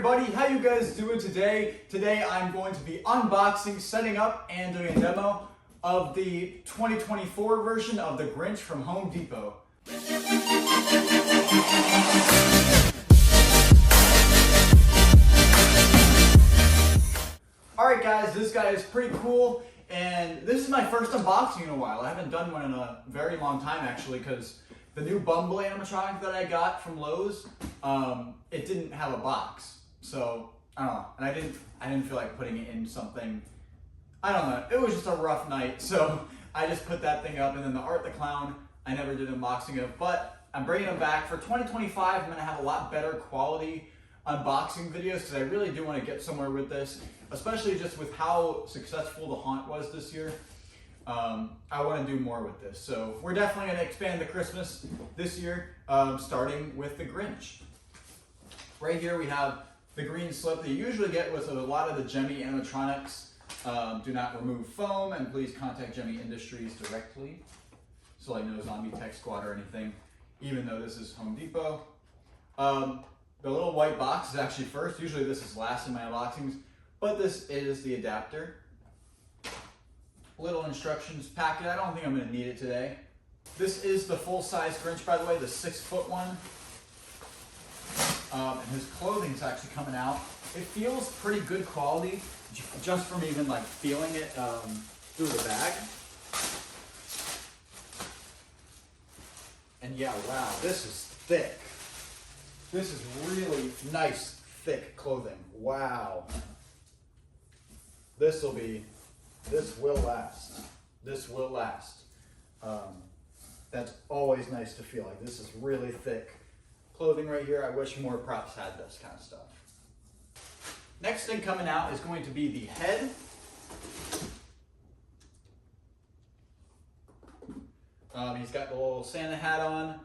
everybody, how you guys doing today? Today I'm going to be unboxing, setting up, and doing a demo of the 2024 version of the Grinch from Home Depot. Alright guys, this guy is pretty cool, and this is my first unboxing in a while. I haven't done one in a very long time actually, because the new Bumble animatronic that I got from Lowe's, it didn't have a box. So, I don't know, and I didn't feel like putting it in something, I don't know, it was just a rough night, so I just put that thing up. And then the Art the Clown, I never did an unboxing of, but I'm bringing them back. For 2025, I'm going to have a lot better quality unboxing videos, because I really do want to get somewhere with this, especially just with how successful the haunt was this year. I want to do more with this. So we're definitely going to expand the Christmas this year, starting with the Grinch. Right here we have the green slip that you usually get with a lot of the Gemmy animatronics. Do not remove foam, and please contact Gemmy Industries directly. So like no zombie tech squad or anything, even though this is Home Depot. The little white box is actually first. Usually this is last in my unboxings, but this is the adapter. Little instructions packet. I don't think I'm going to need it today. This is the full-size Grinch, by the way, the 6-foot one. And his clothing's actually coming out. It feels pretty good quality, just from even like feeling it through the bag. And yeah, wow, this is thick. This is really nice, thick clothing. Wow. This will last. This will last. That's always nice to feel like. This is really thick clothing right here. I wish more props had this kind of stuff. Next thing coming out is going to be the head. He's got the little Santa hat on.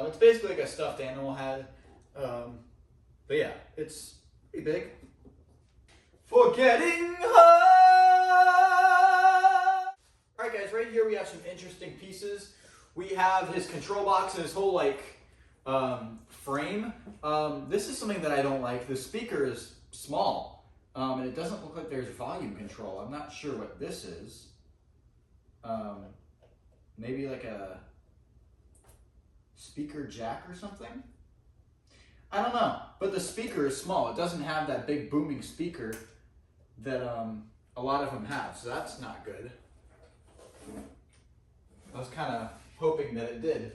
It's basically like a stuffed animal head. But yeah, it's pretty big. For getting high! Alright guys, right here we have some interesting pieces. We have his control box and his whole like frame. This is something that I don't like. The speaker is small, and it doesn't look like there's volume control. I'm not sure what this is. Maybe like a speaker jack or something? I don't know, but the speaker is small. It doesn't have that big booming speaker that a lot of them have, so that's not good. I was kind of hoping that it did.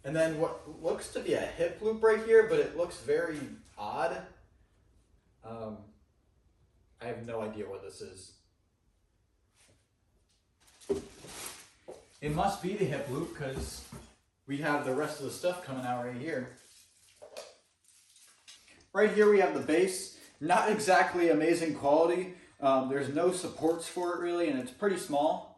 And then what looks to be a hip loop right here, but it looks very odd. I have no idea what this is. It must be the hip loop, because we have the rest of the stuff coming out right here. Right here we have the base. Not exactly amazing quality. There's no supports for it really, and it's pretty small.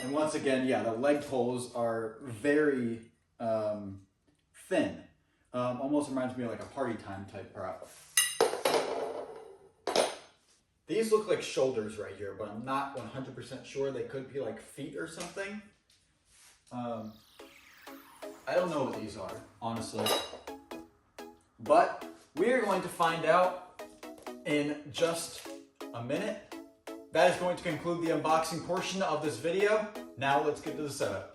And once again, yeah, the leg poles are very thin. Almost reminds me of like a party time type prop. These look like shoulders right here, but I'm not 100% sure. They could be like feet or something. I don't know what these are, honestly. But we're going to find out in just a minute. That is going to conclude the unboxing portion of this video. Now let's get to the setup.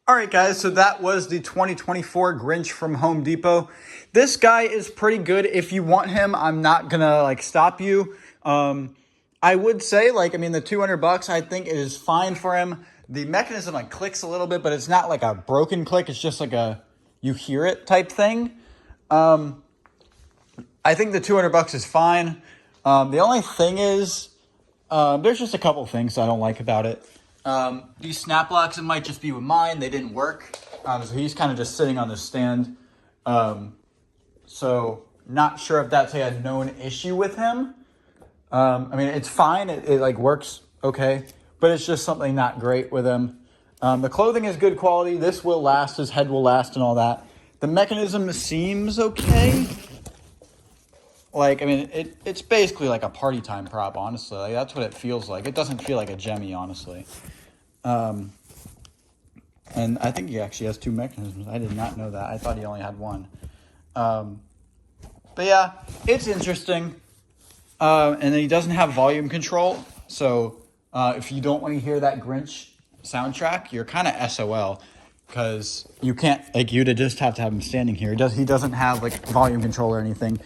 All right, guys, so that was the 2024 Grinch from Home Depot. This guy is pretty good. If you want him, I'm not gonna like stop you. I would say, like, I mean, the $200, I think it is fine for him. The mechanism like clicks a little bit, but it's not like a broken click. It's just like a you hear it type thing. I think the $200 is fine. The only thing is, there's just a couple things I don't like about it. These snap locks, it might just be with mine. They didn't work. So he's kind of just sitting on this stand. So not sure if that's a known issue with him. I mean, it's fine. It like works okay, but it's just something not great with him. The clothing is good quality. This will last. His head will last and all that. The mechanism seems okay. Like, I mean, it's basically like a party time prop, honestly. Like, that's what it feels like. It doesn't feel like a Jemmy, honestly. And I think he actually has 2 mechanisms. I did not know that. I thought he only had 1. But yeah, it's interesting. And then he doesn't have volume control. So if you don't want to hear that Grinch soundtrack, you're kind of SOL. Because you can't, like, you'd just have to have him standing here. He doesn't have, like, volume control or anything.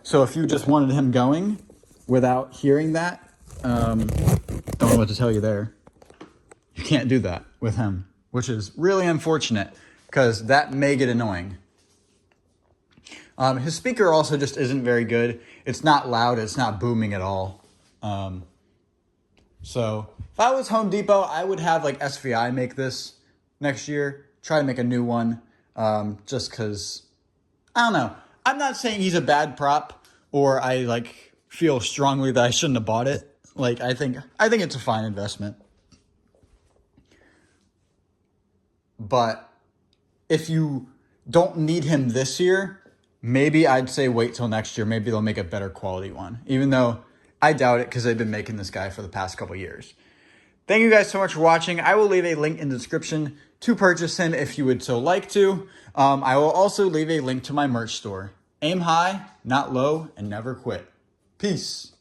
So if you just wanted him going without hearing that, don't know what to tell you there. You can't do that with him, which is really unfortunate because that may get annoying. His speaker also just isn't very good. It's not loud. It's not booming at all. So if I was Home Depot, I would have like SVI make this next year. Try to make a new one just because, I don't know. I'm not saying he's a bad prop or I like feel strongly that I shouldn't have bought it. Like, I think it's a fine investment. But if you don't need him this year, maybe I'd say wait till next year. Maybe they'll make a better quality one, even though I doubt it because they've been making this guy for the past couple years. Thank you guys so much for watching. I will leave a link in the description to purchase him if you would so like to. I will also leave a link to my merch store. Aim high, not low, and never quit. Peace.